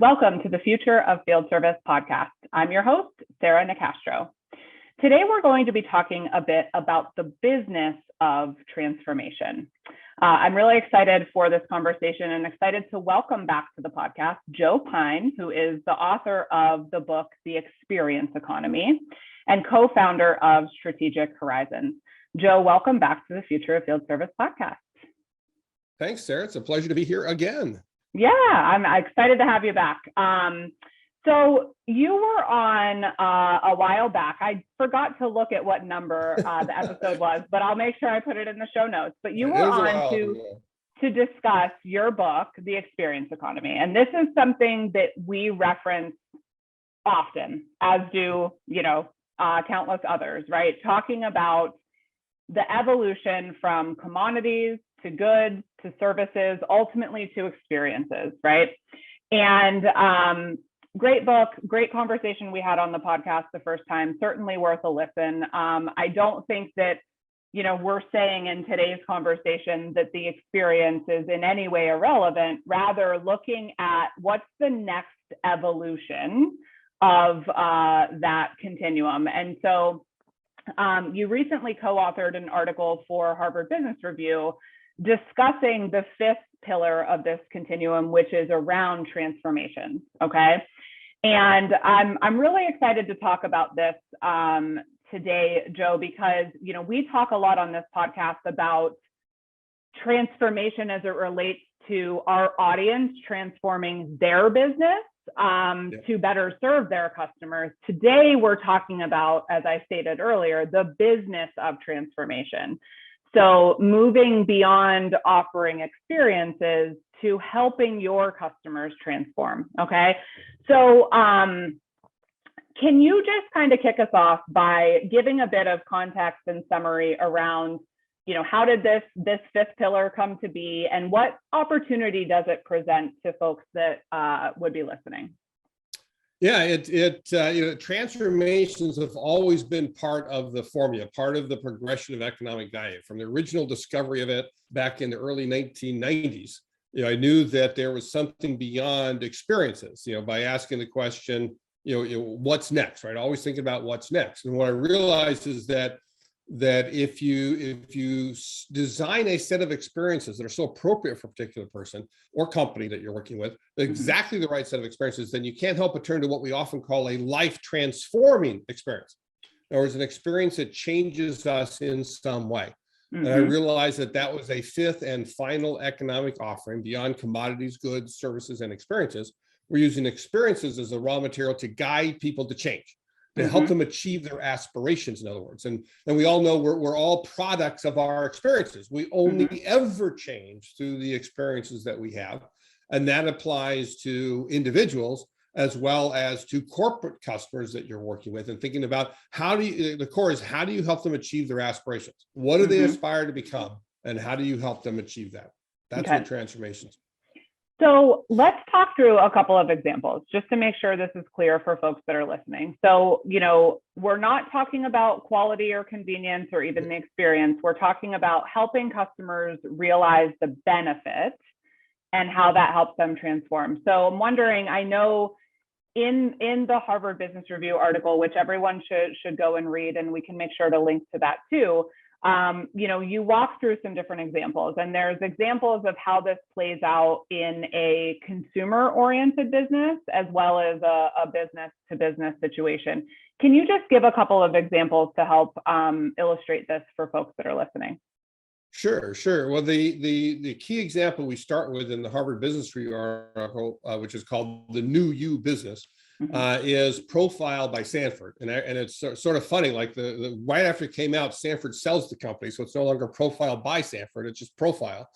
Welcome to the Future of Field Service podcast. I'm your host, Sarah Nicastro. Today, we're going to be talking a bit about the business of transformation. I'm really excited for this conversation and excited to welcome back to the podcast Joe Pine, who is the author of the book, The Experience Economy, and co-founder of Strategic Horizons. Joe, welcome back to the Future of Field Service podcast. Thanks, Sarah. It's a pleasure to be here again. Yeah, I'm excited to have you back. So you were on a while back. I forgot to look at what number the episode was, but I'll make sure I put it in the show notes. But you were on to discuss your book, The Experience Economy. And this is something that we reference often, as do, countless others, right? Talking about the evolution from commodities to goods, to services, ultimately to experiences, right? And great book, great conversation we had on the podcast the first time, certainly worth a listen. I don't think that, we're saying in today's conversation that the experience is in any way irrelevant, rather looking at what's the next evolution of that continuum. And so you recently co-authored an article for Harvard Business Review discussing the fifth pillar of this continuum, which is around transformation. Okay. And I'm really excited to talk about this today, Joe, because, we talk a lot on this podcast about transformation as it relates to our audience transforming their business to better serve their customers. Today, we're talking about, as I stated earlier, the business of transformation. So moving beyond offering experiences to helping your customers transform, okay? So can you just kind of kick us off by giving a bit of context and summary around, how did this fifth pillar come to be, and what opportunity does it present to folks that would be listening? Yeah, transformations have always been part of the formula, part of the progression of economic value. From the original discovery of it back in the early 1990s, I knew that there was something beyond experiences, by asking the question, what's next, right? Always thinking about what's next. And what I realized is that if you design a set of experiences that are so appropriate for a particular person or company that you're working with, exactly the right set of experiences, then you can't help but turn to what we often call a life transforming experience. In other words, an experience that changes us in some way. And I realized that was a fifth and final economic offering beyond commodities, goods, services, and experiences. We're using experiences as a raw material to guide people to change, to help them achieve their aspirations, in other words. And we all know we're all products of our experiences. We only ever change through the experiences that we have. And that applies to individuals as well as to corporate customers that you're working with, and thinking about the core is how do you help them achieve their aspirations? What do they aspire to become? And how do you help them achieve that? That's what transformations. So let's talk through a couple of examples just to make sure this is clear for folks that are listening. So, we're not talking about quality or convenience or even the experience. We're talking about helping customers realize the benefit and how that helps them transform. So I'm wondering, I know in the Harvard Business Review article, which everyone should go and read, and we can make sure to link to that too, you walk through some different examples, and there's examples of how this plays out in a consumer-oriented business as well as a business-to-business situation. Can you just give a couple of examples to help illustrate this for folks that are listening? Sure. Well, the key example we start with in the Harvard Business Review article, which is called The New You Business, is Profile by Sanford. And it's sort of funny, like the right after it came out, Sanford sells the company. So it's no longer Profile by Sanford, it's just Profile.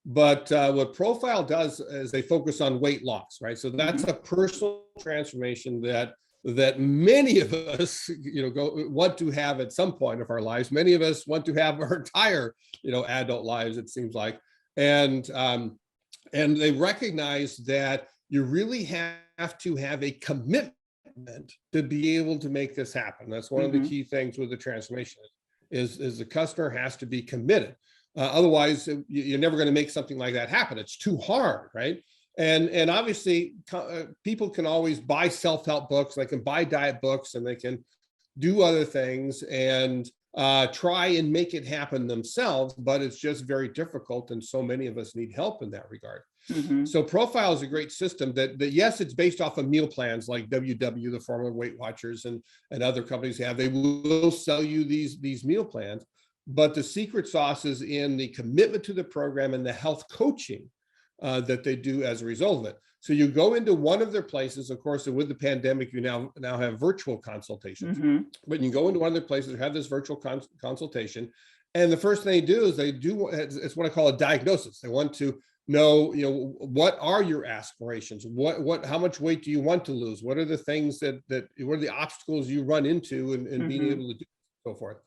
But what Profile does is they focus on weight loss, right? So that's a personal transformation that many of us, want to have at some point of our lives. Many of us want to have our entire, adult lives, it seems like. And they recognize that you really have to have a commitment to be able to make this happen. That's one of the key things with the transformation is the customer has to be committed. Otherwise, you're never going to make something like that happen. It's too hard, right? And obviously people can always buy self-help books, they can buy diet books, and they can do other things and try and make it happen themselves, but it's just very difficult, and so many of us need help in that regard. Mm-hmm. So Profile is a great system that yes, it's based off of meal plans like WW, the former Weight Watchers, and other companies have. They will sell you these meal plans, but the secret sauce is in the commitment to the program and the health coaching that they do as a result of it. So you go into one of their places. Of course, with the pandemic, you now have virtual consultations, Mm-hmm. but you go into one of their places, have this virtual consultation, and the first thing they do is it's what I call a diagnosis. They want to know, what are your aspirations? How much weight do you want to lose? What are the things what are the obstacles you run into in Mm-hmm. being able to do so forth?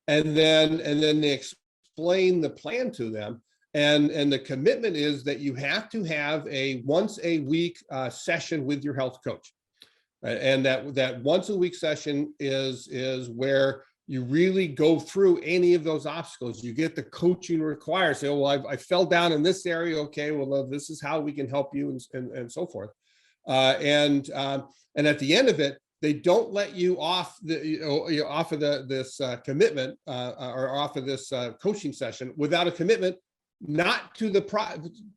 And then they explain the plan to them. And the commitment is that you have to have a once a week session with your health coach. Right? And that once a week session is where you really go through any of those obstacles. You get the coaching required. Say, oh, well, I fell down in this area. Okay, well, this is how we can help you, and so forth. And at the end of it, they don't let you off off of this commitment or off of this coaching session without a commitment, not to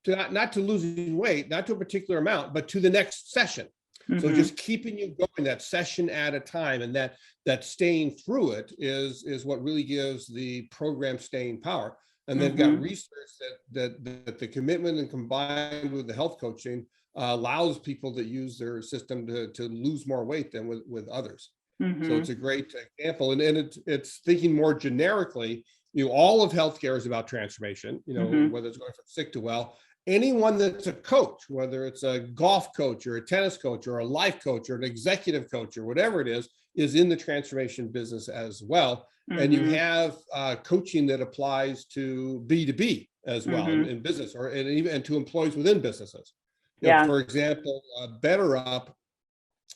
not to losing weight, not to a particular amount, but to the next session. Mm-hmm. So just keeping you going that session at a time, and that staying through it is what really gives the program staying power. And they've got research that the commitment and combined with the health coaching allows people that use their system to lose more weight than with others. Mm-hmm. So it's a great example. And it's thinking more generically, all of healthcare is about transformation, whether it's going from sick to well. Anyone that's a coach, whether it's a golf coach or a tennis coach or a life coach or an executive coach or whatever it is in the transformation business as well. Mm-hmm. And you have coaching that applies to B2B as well in business, and even to employees within businesses. For example, BetterUp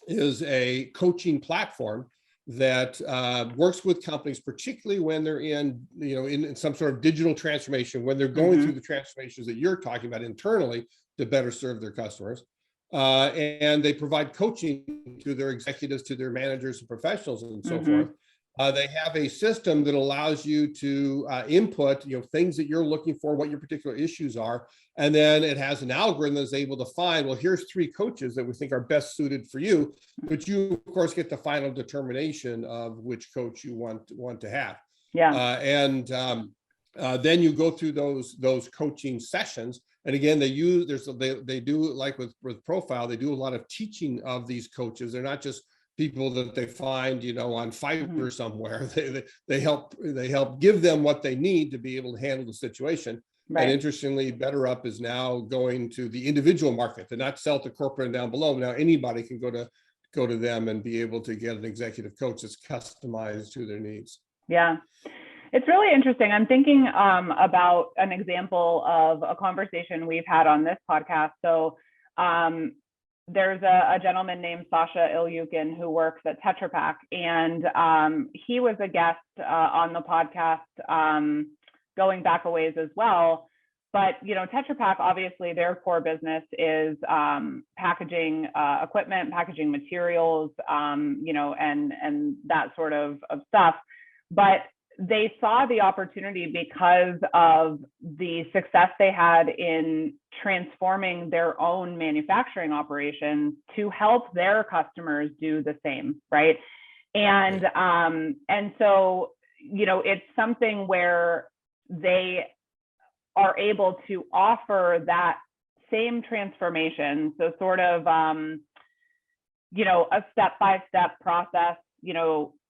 is a coaching platform that works with companies, particularly when they're in some sort of digital transformation, when they're going through the transformations that you're talking about internally to better serve their customers. And they provide coaching to their executives, to their managers and professionals and so forth. They have a system that allows you to input, things that you're looking for, what your particular issues are. And then it has an algorithm that's able to find, well, here's 3 coaches that we think are best suited for you. But you, of course, get the final determination of which coach you want to have. Yeah. Then you go through those coaching sessions. And again, they do, like with Profile, they do a lot of teaching of these coaches. They're not just people that they find, on Fiverr somewhere. They help give them what they need to be able to handle the situation. Right. And interestingly, BetterUp is now going to the individual market. They're not sell to corporate and down below. Now anybody can go to them and be able to get an executive coach that's customized to their needs. Yeah. It's really interesting. I'm thinking about an example of a conversation we've had on this podcast. So there's a gentleman named Sasha Ilyukin who works at Tetra Pak, and he was a guest on the podcast going back a ways as well. But Tetra Pak, obviously, their core business is packaging equipment, packaging materials, and that sort of stuff. But they saw the opportunity because of the success they had in transforming their own manufacturing operations to help their customers do the same, right? And so, it's something where they are able to offer that same transformation. So sort of, a step-by-step process,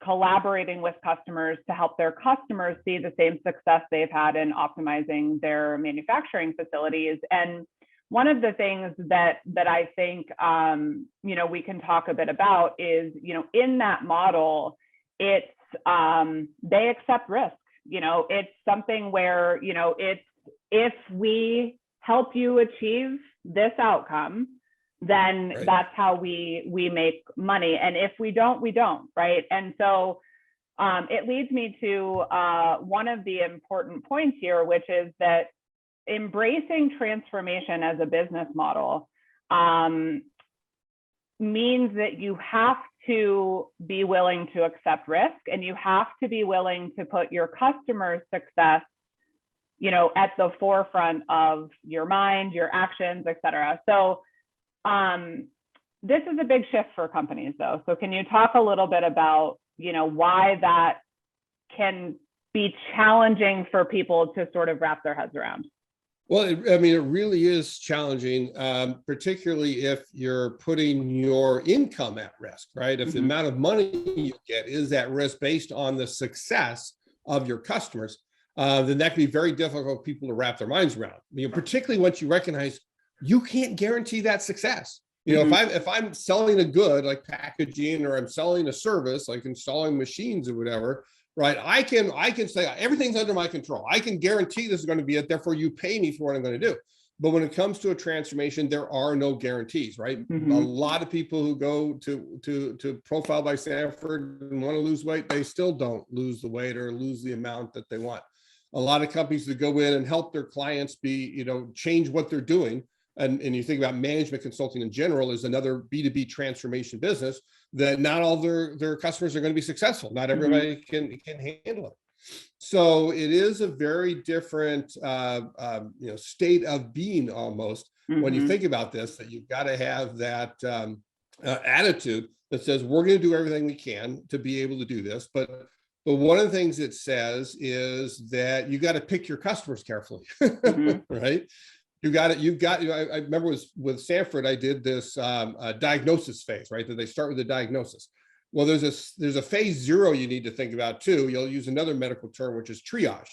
collaborating with customers to help their customers see the same success they've had in optimizing their manufacturing facilities. And one of the things that I think, we can talk a bit about is, in that model, it's, they accept risk. It's something where, it's, if we help you achieve this outcome, then right. That's how we make money. And if we don't, we don't, right? And so it leads me to one of the important points here, which is that embracing transformation as a business model means that you have to be willing to accept risk, and you have to be willing to put your customer's success, at the forefront of your mind, your actions, et cetera. So this is a big shift for companies, though. So can you talk a little bit about, why that can be challenging for people to sort of wrap their heads around? Well, it really is challenging, particularly if you're putting your income at risk, right? If the amount of money you get is at risk based on the success of your customers, then that can be very difficult for people to wrap their minds around. Particularly once you recognize you can't guarantee that success. If I'm selling a good like packaging, or I'm selling a service like installing machines or whatever, right? I can say everything's under my control. I can guarantee this is going to be it. Therefore, you pay me for what I'm going to do. But when it comes to a transformation, there are no guarantees, right? A lot of people who go to Profile by Sanford and want to lose weight, they still don't lose the weight or lose the amount that they want. A lot of companies that go in and help their clients change what they're doing. And you think about management consulting in general is another B2B transformation business, that not all their customers are going to be successful. Not everybody can handle it. So it is a very different state of being almost when you think about this, that you've got to have that attitude that says we're going to do everything we can to be able to do this. But one of the things it says is that you got to pick your customers carefully, right? I remember with Sanford, I did this diagnosis phase, right? That they start with the diagnosis. Well, there's a phase 0 you need to think about too. You'll use another medical term, which is triage,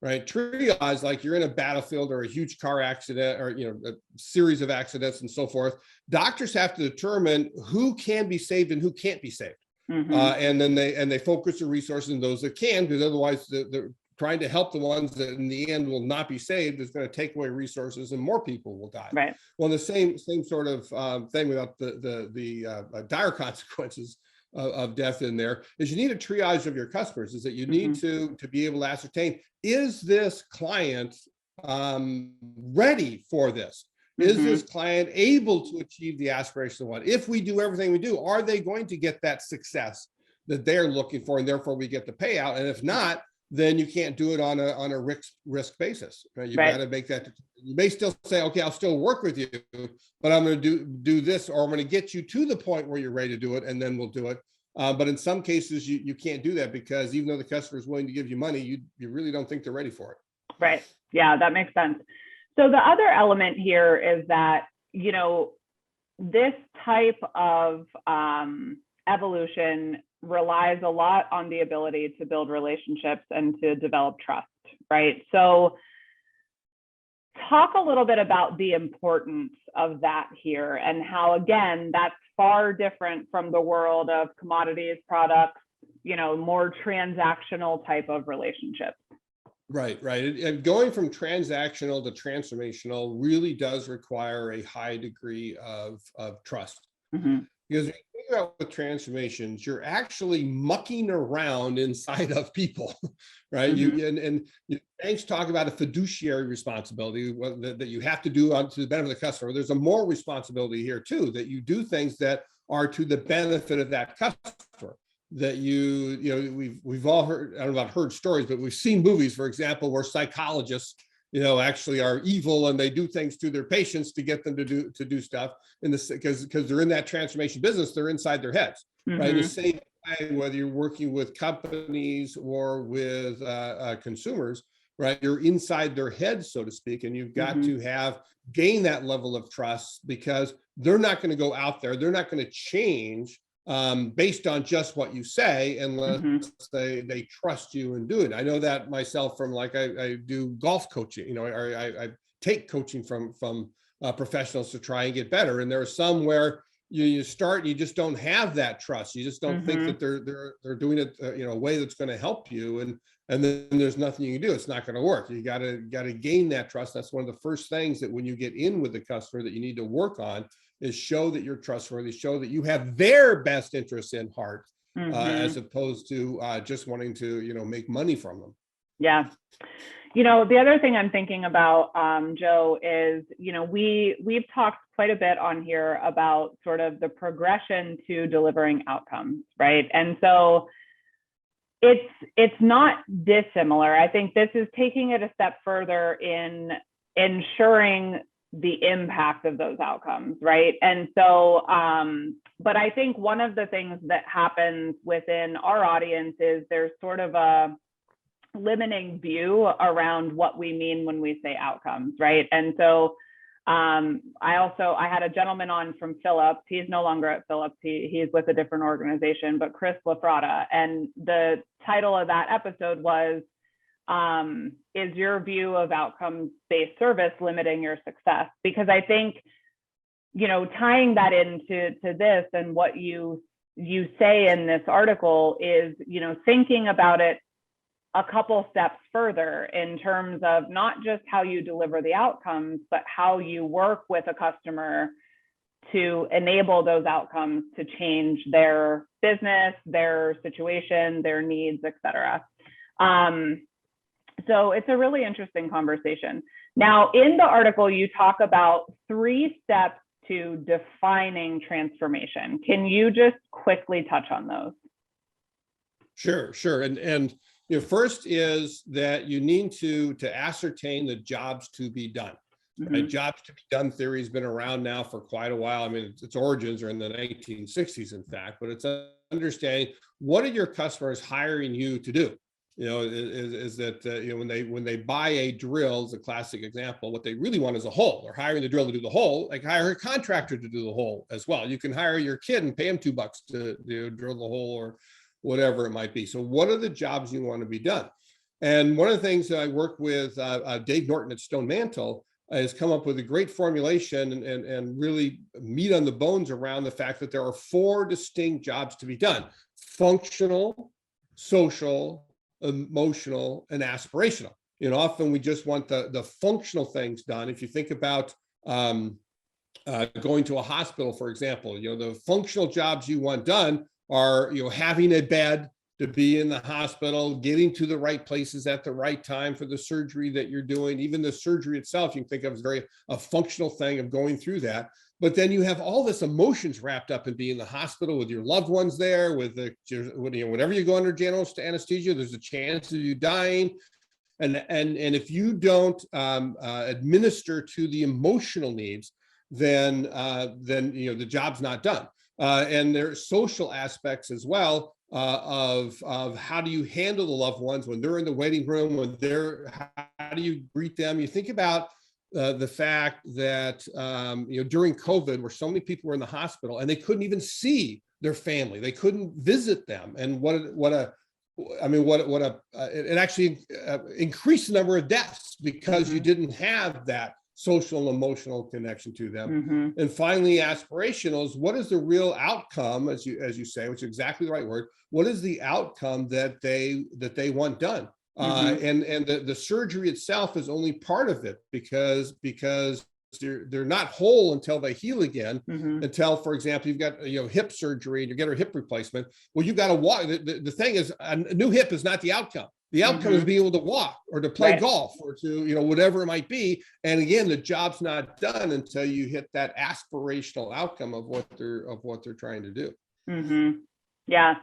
right? Triage, like you're in a battlefield or a huge car accident or, a series of accidents and so forth. Doctors have to determine who can be saved and who can't be saved. And then they focus their resources on those that can, because otherwise they're trying to help the ones that in the end will not be saved is going to take away resources and more people will die. Right. Well, the same sort of thing without the dire consequences of death in there is you need a triage of your customers, is that you need to be able to ascertain, is this client ready for this? Is this client able to achieve the aspirational one? If we do everything we do, are they going to get that success that they're looking for, and therefore we get the payout? And if not, then you can't do it on a risk basis. Right? You've got to make that. You may still say, okay, I'll still work with you, but I'm going to do this, or I'm going to get you to the point where you're ready to do it, and then we'll do it. But in some cases, you can't do that, because even though the customer is willing to give you money, you really don't think they're ready for it. Right. Yeah, that makes sense. So the other element here is that, this type of evolution relies a lot on the ability to build relationships and to develop trust, right? So talk a little bit about the importance of that here, and how, again, that's far different from the world of commodities, products, more transactional type of relationships. Right. And going from transactional to transformational really does require a high degree of trust. Because when you think about with transformations, you're actually mucking around inside of people, right? Banks talk about a fiduciary responsibility that you have to do to the benefit of the customer. There's a moral responsibility here too, that you do things that are to the benefit of that customer. That we've all heard, I don't know about heard stories, but we've seen movies, for example, where psychologists actually are evil and they do things to their patients to get them to do stuff because they're in that transformation business, they're inside their heads, right? The same way, whether you're working with companies or with consumers, right? You're inside their heads, so to speak, and you've got to gain that level of trust, because they're not going to go out there, they're not going to change based on just what you say, unless they trust you and do it. I know that myself from I do golf coaching, or I take coaching from professionals to try and get better. And there are some where you start and you just don't have that trust. You just don't think that they're doing it a way that's going to help you, and then there's nothing you can do. It's not going to work. You got to gain that trust. That's one of the first things that when you get in with the customer that you need to work on, is show that you're trustworthy, show that you have their best interests in heart, as opposed to just wanting to, make money from them. The other thing I'm thinking about, Joe, is, we've talked quite a bit on here about sort of the progression to delivering outcomes, right? And so it's not dissimilar. I think this is taking it a step further in ensuring the impact of those outcomes, right? And so, but I think one of the things that happens within our audience is there's sort of a limiting view around what we mean when we say outcomes, right? And so I had a gentleman on from Philips. He's no longer at Philips. He's with a different organization, but Chris Lafrada. And the title of that episode was, is your view of outcomes-based service limiting your success? Because I think, tying that into this and what you say in this article is, thinking about it a couple steps further in terms of not just how you deliver the outcomes, but how you work with a customer to enable those outcomes to change their business, their situation, their needs, et cetera. So it's a really interesting conversation. Now, in the article, you talk about 3 steps to defining transformation. Can you just quickly touch on those? Sure. And first is that you need to ascertain the jobs to be done. Mm-hmm. Right? Jobs to be done theory has been around now for quite a while. I mean, its origins are in the 1960s, in fact, but it's understanding what are your customers hiring you to do? Is that when they buy a drill, is a classic example. What they really want is a hole. They're hiring the drill to do the hole. Like hire a contractor to do the hole as well. You can hire your kid and pay him $2 to drill the hole or whatever it might be. So what are the jobs you want to be done? And one of the things that I work with Dave Norton at Stone Mantle has come up with a great formulation and really meat on the bones around the fact that there are 4 distinct jobs to be done: functional, social, emotional, and aspirational. Often we just want the functional things done. If you think about going to a hospital, for example, the functional jobs you want done are, having a bed to be in the hospital, getting to the right places at the right time for the surgery that you're doing. Even the surgery itself, you can think of as a functional thing of going through that. But then you have all this emotions wrapped up in being in the hospital with your loved ones there, with whenever you go under general anesthesia, there's a chance of you dying. And if you don't administer to the emotional needs, then the job's not done. And there's social aspects as well of how do you handle the loved ones when they're in the waiting room, how do you greet them? You think about the fact that during COVID, where so many people were in the hospital and they couldn't even see their family, they couldn't visit them, and it actually increased the number of deaths because you didn't have that social and emotional connection to them. Mm-hmm. And finally, aspirational is what is the real outcome, as you say, which is exactly the right word. What is the outcome that they want done? Mm-hmm. And the surgery itself is only part of it because they're not whole until they heal again. Mm-hmm. Until, for example, you've got hip surgery and you get a hip replacement. Well, you've got to walk. The thing is, a new hip is not the outcome. The outcome is being able to walk or to play golf or to whatever it might be. And again, the job's not done until you hit that aspirational outcome of what they're trying to do. Mm-hmm. Yeah.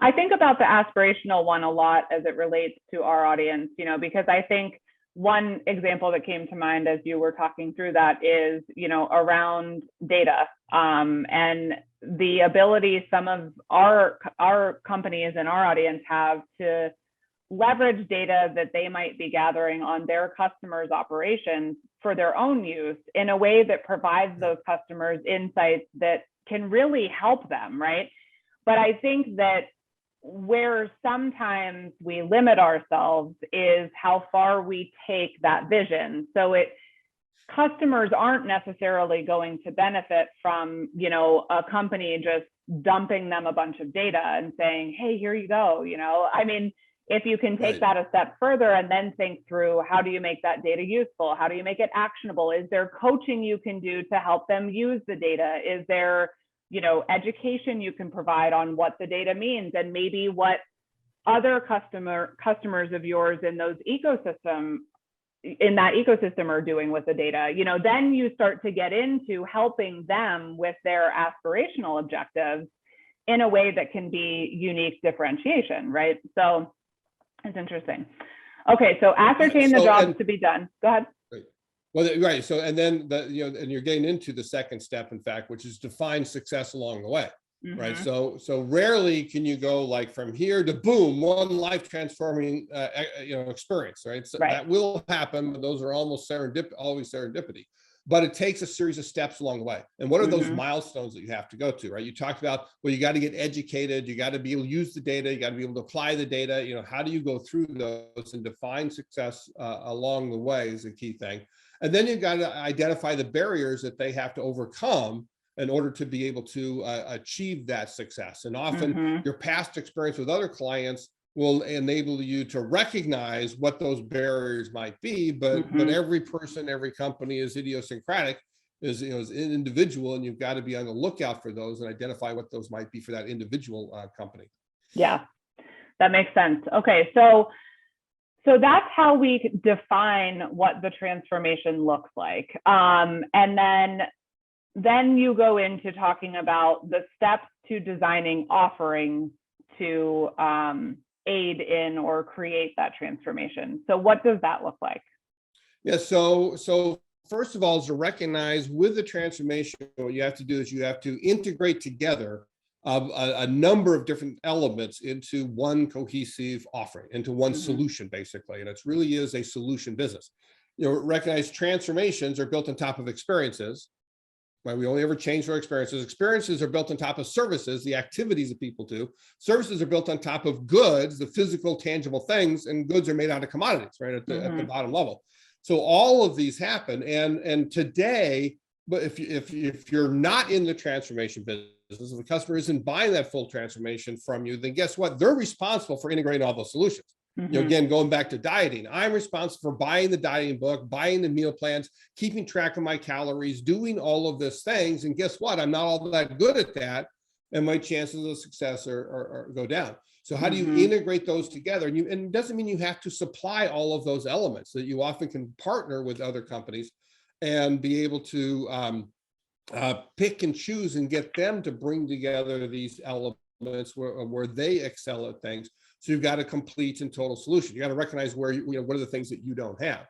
I think about the aspirational one a lot as it relates to our audience, because I think one example that came to mind as you were talking through that is, around data and the ability some of our companies and our audience have to leverage data that they might be gathering on their customers' operations for their own use in a way that provides those customers insights that can really help them, right? But I think that where sometimes we limit ourselves is how far we take that vision. So customers aren't necessarily going to benefit from, a company just dumping them a bunch of data and saying, hey, here you go. I mean, if you can take that a step further and then think through how do you make that data useful? How do you make it actionable? Is there coaching you can do to help them use the data? Is there, education you can provide on what the data means and maybe what other customers of yours in those ecosystem in that ecosystem are doing with the data. Then you start to get into helping them with their aspirational objectives in a way that can be unique differentiation, right? So it's interesting. Okay, so ascertain the jobs to be done. Go ahead. Right. Well, right. So, and then and you're getting into the second step, in fact, which is define success along the way. Mm-hmm. Right. So rarely can you go like from here to boom, one life transforming, experience. Right. So that will happen, but those are almost always serendipity. But it takes a series of steps along the way. And what are those milestones that you have to go to, right? You talked about, well, you got to get educated, you got to be able to use the data, you got to be able to apply the data. How do you go through those and define success along the way is a key thing. And then you've got to identify the barriers that they have to overcome in order to be able to achieve that success. And often your past experience with other clients will enable you to recognize what those barriers might be, but every person, every company is idiosyncratic, is an individual, and you've got to be on the lookout for those and identify what those might be for that individual company. Yeah, that makes sense. Okay, so that's how we define what the transformation looks like, and then you go into talking about the steps to designing offerings to aid in or create that transformation. So what does that look like? Yeah, so first of all, is to recognize with the transformation, what you have to do is you have to integrate together a number of different elements into one cohesive offering, into one solution, basically. And it really is a solution business. Recognize transformations are built on top of experiences. Right? We only ever change our experiences. Experiences are built on top of services, the activities that people do. Services are built on top of goods, the physical, tangible things, and goods are made out of commodities, right, at the bottom level. So all of these happen. And today, but if you're not in the transformation business, if the customer isn't buying that full transformation from you, then guess what? They're responsible for integrating all those solutions. Again, going back to dieting, I'm responsible for buying the dieting book, buying the meal plans, keeping track of my calories, doing all of these things. And guess what? I'm not all that good at that. And my chances of success are go down. So how do you integrate those together? And it doesn't mean you have to supply all of those elements. That you often can partner with other companies and be able to pick and choose and get them to bring together these elements where they excel at things. So you've got a complete and total solution. You got to recognize where what are the things that you don't have.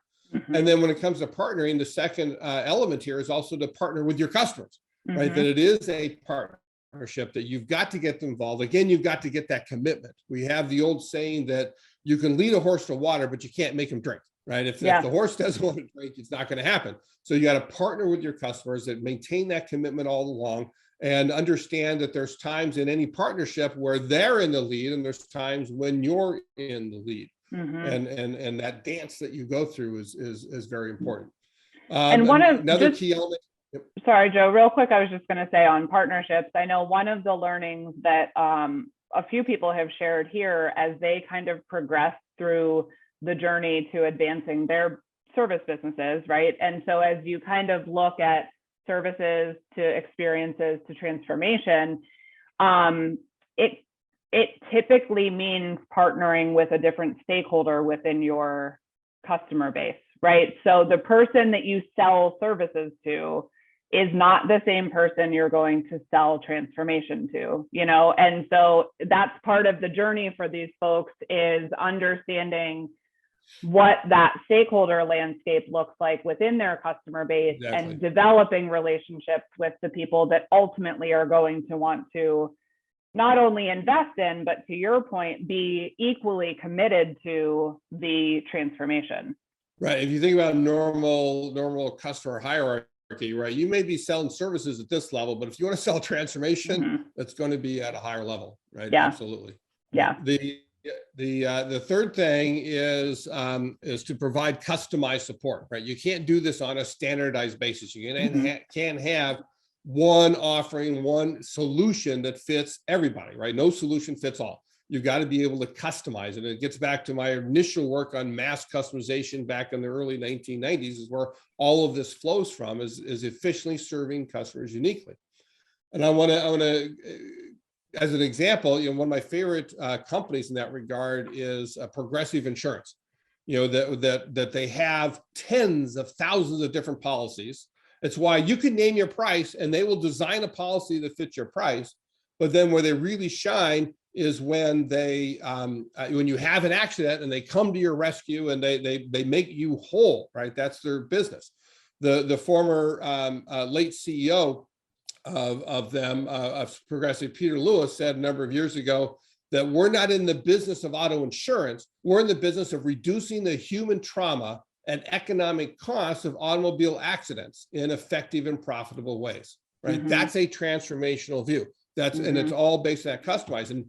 And then when it comes to partnering, the second element here is also to partner with your customers, right? That it is a partnership that you've got to get them involved. Again, you've got to get that commitment. We have the old saying that you can lead a horse to water, but you can't make him drink, right? If the horse doesn't want to drink, it's not going to happen. So you got to partner with your customers that maintain that commitment all along, and understand that there's times in any partnership where they're in the lead, and there's times when you're in the lead. And that dance that you go through is very important. And another key element. Sorry, Joe, real quick, I was just going to say on partnerships, I know one of the learnings that a few people have shared here as they kind of progress through the journey to advancing their service businesses, right? And so as you kind of look at services to experiences to transformation, it typically means partnering with a different stakeholder within your customer base, right? So the person that you sell services to is not the same person you're going to sell transformation to, and so that's part of the journey for these folks, is understanding what that stakeholder landscape looks like within their customer base, and developing relationships with the people that ultimately are going to want to not only invest in, but to your point, be equally committed to the transformation. Right. If you think about normal customer hierarchy, right, you may be selling services at this level, but if you want to sell transformation, that's going to be at a higher level, right? Yeah. Absolutely. Yeah. The third thing is to provide customized support, right? You can't do this on a standardized basis. You can't have one offering, one solution that fits everybody, right? No solution fits all. You've got to be able to customize it. And it gets back to my initial work on mass customization back in the early 1990s, is where all of this flows from, is efficiently serving customers uniquely. And I want to, as an example, one of my favorite companies in that regard is Progressive Insurance. that they have tens of thousands of different policies. It's why you can name your price and they will design a policy that fits your price. But then where they really shine is when when you have an accident and they come to your rescue and they make you whole, right? That's their business. The former late CEO of Progressive, Peter Lewis, said a number of years ago that we're not in the business of auto insurance. We're in the business of reducing the human trauma and economic costs of automobile accidents in effective and profitable ways, right? Mm-hmm. That's a transformational view. And it's all based on that customized. And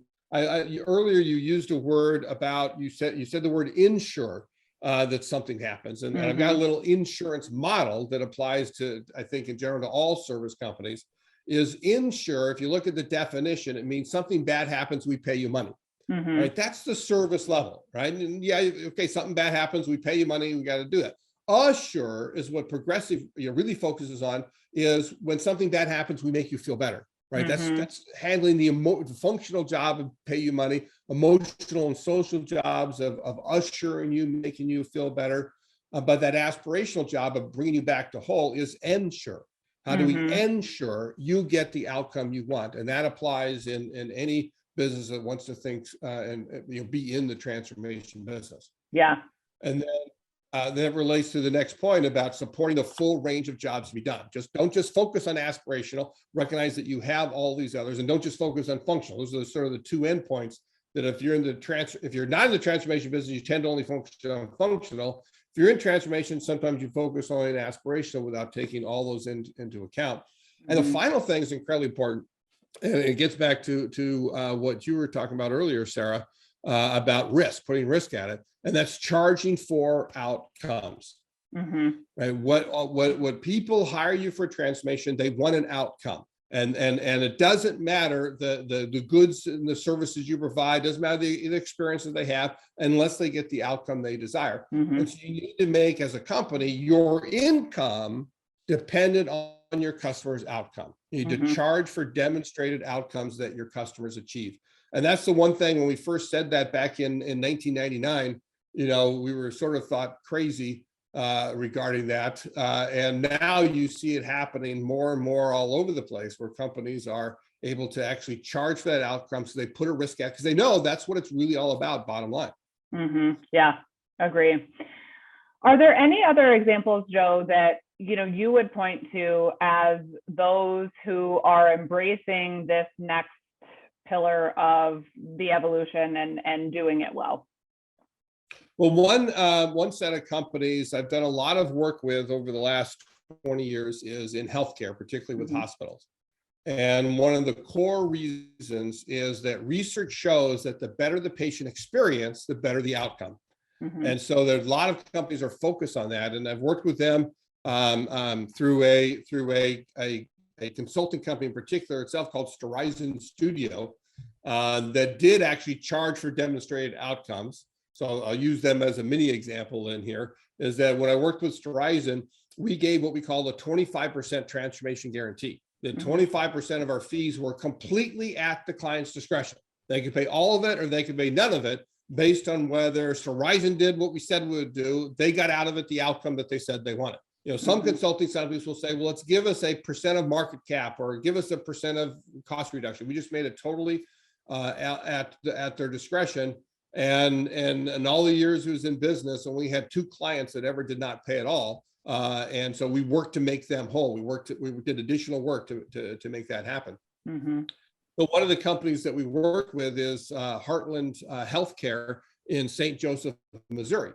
earlier you used a word about, you said the word insure, that something happens. And I've got a little insurance model that applies to, I think in general, to all service companies. Is insure, if you look at the definition, it means something bad happens, we pay you money, right? That's the service level, right? And yeah, okay, something bad happens, we pay you money, we got to do that. Assure is what Progressive really focuses on, is when something bad happens, we make you feel better, right? That's handling the functional job of pay you money, emotional and social jobs of assuring you, making you feel better. But that aspirational job of bringing you back to whole is ensure. How do we ensure you get the outcome you want? And that applies in any business that wants to think and be in the transformation business. Yeah. And then that relates to the next point about supporting the full range of jobs to be done. Don't just focus on aspirational, recognize that you have all these others, and don't just focus on functional. Those are sort of the two endpoints that if you're not in the transformation business, you tend to only focus on functional. If you're in transformation, sometimes you focus only on aspirational without taking all those into account. And the final thing is incredibly important, and it gets back to what you were talking about earlier, Sarah, about risk, putting risk at it, and that's charging for outcomes. Right? What people hire you for transformation, they want an outcome. And it doesn't matter the goods and the services you provide, doesn't matter the experiences they have, unless they get the outcome they desire. And so you need to make, as a company, your income dependent on your customer's outcome. You need to charge for demonstrated outcomes that your customers achieve. And that's the one thing, when we first said that back in 1999, we were sort of thought crazy regarding that. And now you see it happening more and more all over the place, where companies are able to actually charge for that outcome. So they put a risk at, because they know that's what it's really all about, bottom line. Yeah, agree. Are there any other examples, Joe, that you would point to as those who are embracing this next pillar of the evolution and doing it well? Well, one set of companies I've done a lot of work with over the last 20 years is in healthcare, particularly with hospitals. And one of the core reasons is that research shows that the better the patient experience, the better the outcome. And so there's a lot of companies are focused on that. And I've worked with them through a consulting company in particular itself called Horizon Studio that did actually charge for demonstrated outcomes. So I'll use them as a mini example in here, is that when I worked with Horizon, we gave what we call a 25% transformation guarantee. That 25% of our fees were completely at the client's discretion. They could pay all of it or they could pay none of it based on whether Horizon did what we said we would do. They got out of it the outcome that they said they wanted. Some consulting companies will say, well, let's give us a percent of market cap or give us a percent of cost reduction. We just made it totally at their discretion. And all the years we was in business, only had 2 clients that ever did not pay at all. And so we worked to make them whole. We did additional work to make that happen. But one of the companies that we work with is Heartland Healthcare in St. Joseph, Missouri.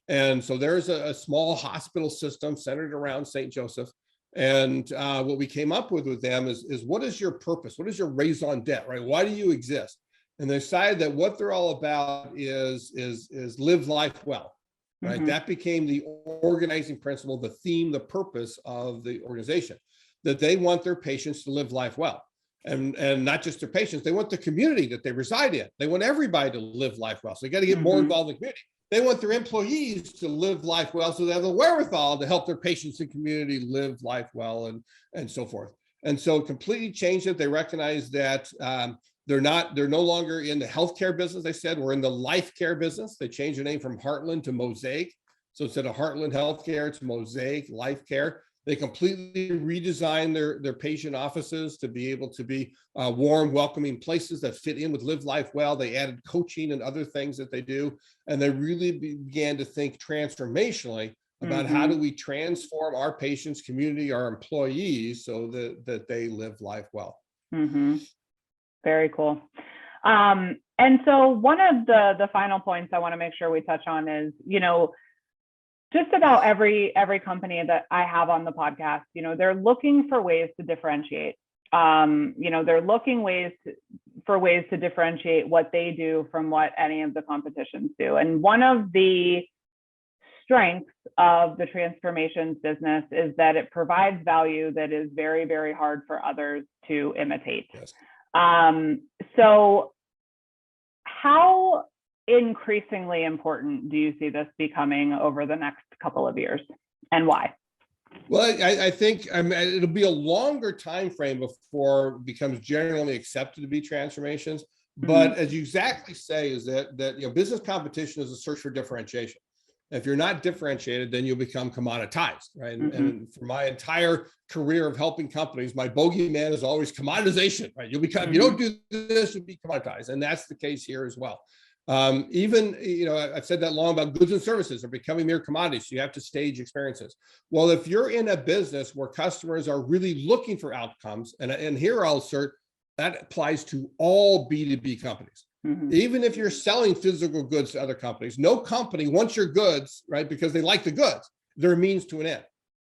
And so there's a small hospital system centered around St. Joseph. And what we came up with them is what is your purpose? What is your raison d'etre, right? Why do you exist? And they decided that what they're all about is live life well, right? That became the organizing principle, the theme, the purpose of the organization, that they want their patients to live life well. And not just their patients, they want the community that they reside in. They want everybody to live life well. So they got to get more involved in the community. They want their employees to live life well, so they have the wherewithal to help their patients and community live life well and so forth. And so completely changed it. They recognize that They're no longer in the healthcare business. They said, we're in the life care business. They changed the name from Heartland to Mosaic. So instead of Heartland Healthcare, it's Mosaic Life Care. They completely redesigned their patient offices to be able to be warm, welcoming places that fit in with Live Life Well. They added coaching and other things that they do. And they really began to think transformationally about how do we transform our patients, community, our employees so that they live life well. Very cool. And so one of the final points I want to make sure we touch on is, just about every company that I have on the podcast, they're looking for ways to differentiate. They're looking for ways to differentiate what they do from what any of the competitions do. And one of the strengths of the transformations business is that it provides value that is very, very hard for others to imitate. Yes. So how increasingly important do you see this becoming over the next couple of years, and why? Well, I think it'll be a longer time frame before it becomes generally accepted to be transformations. But as you exactly say, is that business competition is a search for differentiation. If you're not differentiated, then you'll become commoditized, right? And for my entire career of helping companies, my bogeyman is always commoditization, right? You'll become, you don't do this, you'll be commoditized. And that's the case here as well. I've said that long about goods and services are becoming mere commodities. So you have to stage experiences. Well, if you're in a business where customers are really looking for outcomes, and here I'll assert that applies to all B2B companies. Even if you're selling physical goods to other companies, no company wants your goods, right? Because they like the goods. They're a means to an end,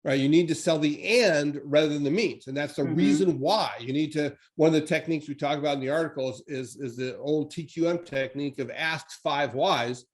right? You need to sell the end rather than the means. And that's the reason why you need to, one of the techniques we talk about in the articles is the old TQM technique of ask 5 whys.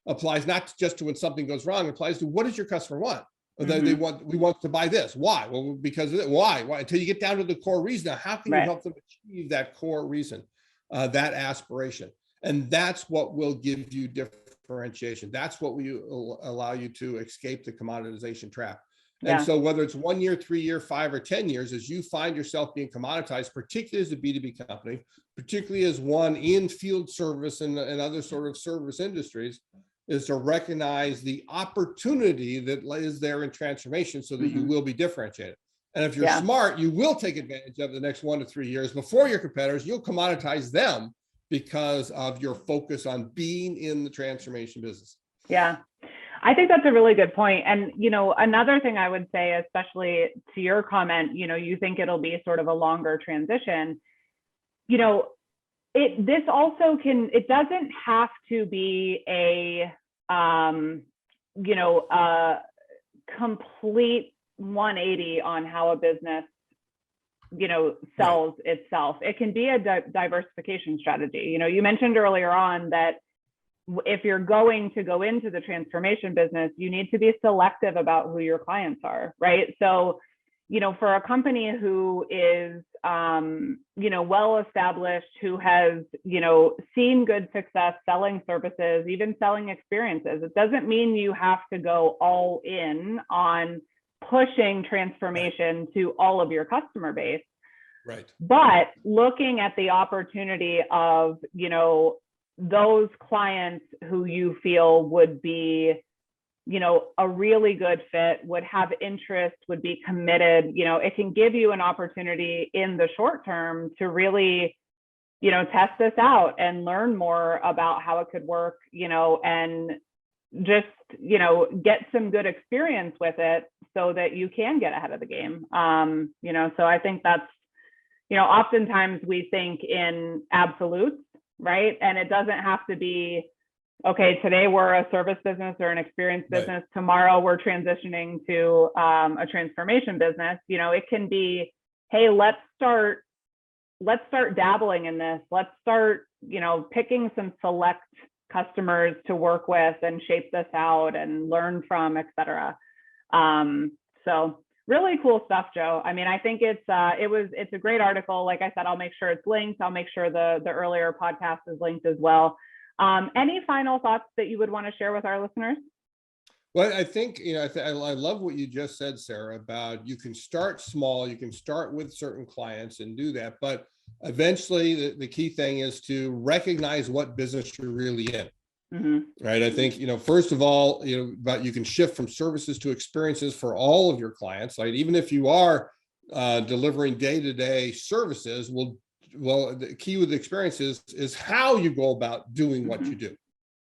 Applies not just to when something goes wrong, it applies to what does your customer want? We want to buy this. Why? Well, because of it. Why? Until you get down to the core reason. Now, how can you help them achieve that core reason? That aspiration. And that's what will give you differentiation. That's what will allow you to escape the commoditization trap. And so whether it's 1 year, 3 year, 5 or 10 years, as you find yourself being commoditized, particularly as a B2B company, particularly as one in field service and other sort of service industries, is to recognize the opportunity that is there in transformation so that you will be differentiated. And if you're smart, you will take advantage of the next 1 to 3 years before your competitors. You'll commoditize them because of your focus on being in the transformation business. Yeah, I think that's a really good point. And, another thing I would say, especially to your comment, you think it'll be sort of a longer transition, this also it doesn't have to be a complete 180 on how a business sells itself. It can be a diversification strategy. You mentioned earlier on that if you're going to go into the transformation business, you need to be selective about who your clients are, right? So, for a company who is, well established, who has, seen good success selling services, even selling experiences, it doesn't mean you have to go all in on pushing transformation to all of your customer base. Right. But looking at the opportunity of, those clients who you feel would be, a really good fit, would have interest, would be committed, it can give you an opportunity in the short term to really, test this out and learn more about how it could work, and just, get some good experience with it so that you can get ahead of the game. So I think that's, oftentimes we think in absolutes, right? And it doesn't have to be, okay, today we're a service business or an experience business. Right. Tomorrow we're transitioning to a transformation business. It can be, hey, let's start dabbling in this. Let's start, picking some select customers to work with and shape this out and learn from, et cetera. So really cool stuff, Joe. I mean, I think it's a great article. Like I said, I'll make sure it's linked. I'll make sure the earlier podcast is linked as well. Any final thoughts that you would want to share with our listeners? Well, I think, I love what you just said, Sarah, about you can start small, you can start with certain clients and do that. But eventually the key thing is to recognize what business you're really in. Right. I think, first of all, but you can shift from services to experiences for all of your clients. Like even if you are delivering day-to-day services, well, the key with the experiences is how you go about doing what you do.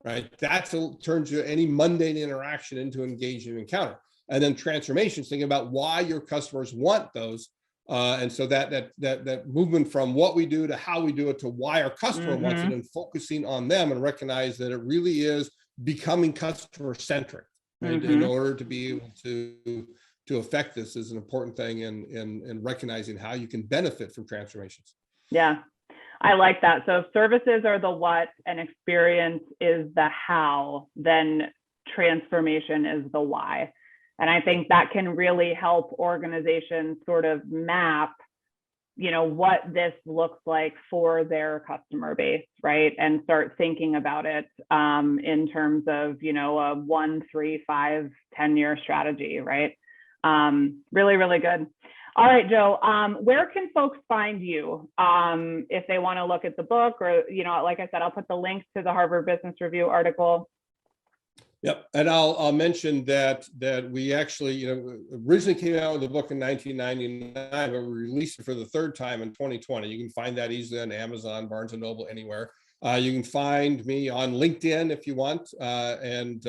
Right. That turns any mundane interaction into an engaging encounter. And then transformations, thinking about why your customers want those. And so that movement from what we do to how we do it to why our customer wants it, and focusing on them and recognize that it really is becoming customer centric, right? In order to be able to affect this is an important thing in recognizing how you can benefit from transformations. Yeah, I like that. So if services are the what and experience is the how, then transformation is the why. And I think that can really help organizations sort of map, what this looks like for their customer base, right? And start thinking about it in terms of, a 1, 3, 5, 10-year strategy, right? Really, really good. All right, Joe, where can folks find you if they want to look at the book or, like I said, I'll put the links to the Harvard Business Review article. Yep, and I'll mention that we actually, originally came out with the book in 1999, but we released it for the third time in 2020. You can find that easily on Amazon, Barnes & Noble, anywhere. You can find me on LinkedIn if you want, and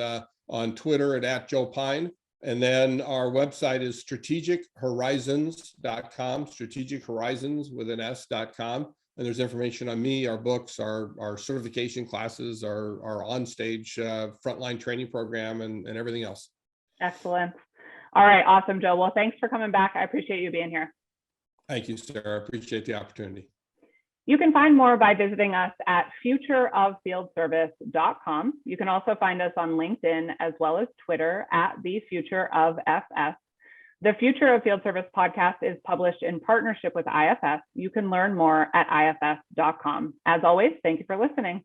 on Twitter at Joe Pine. And then our website is strategichorizons.com, Strategic Horizons with an S.com. And there's information on me, our books, our certification classes, our on-stage frontline training program, and everything else. Excellent. All right, awesome, Joe. Well, thanks for coming back. I appreciate you being here. Thank you, Sarah. I appreciate the opportunity. You can find more by visiting us at futureoffieldservice.com. You can also find us on LinkedIn as well as Twitter at The Future of FS. The Future of Field Service podcast is published in partnership with IFS. You can learn more at ifs.com. As always, thank you for listening.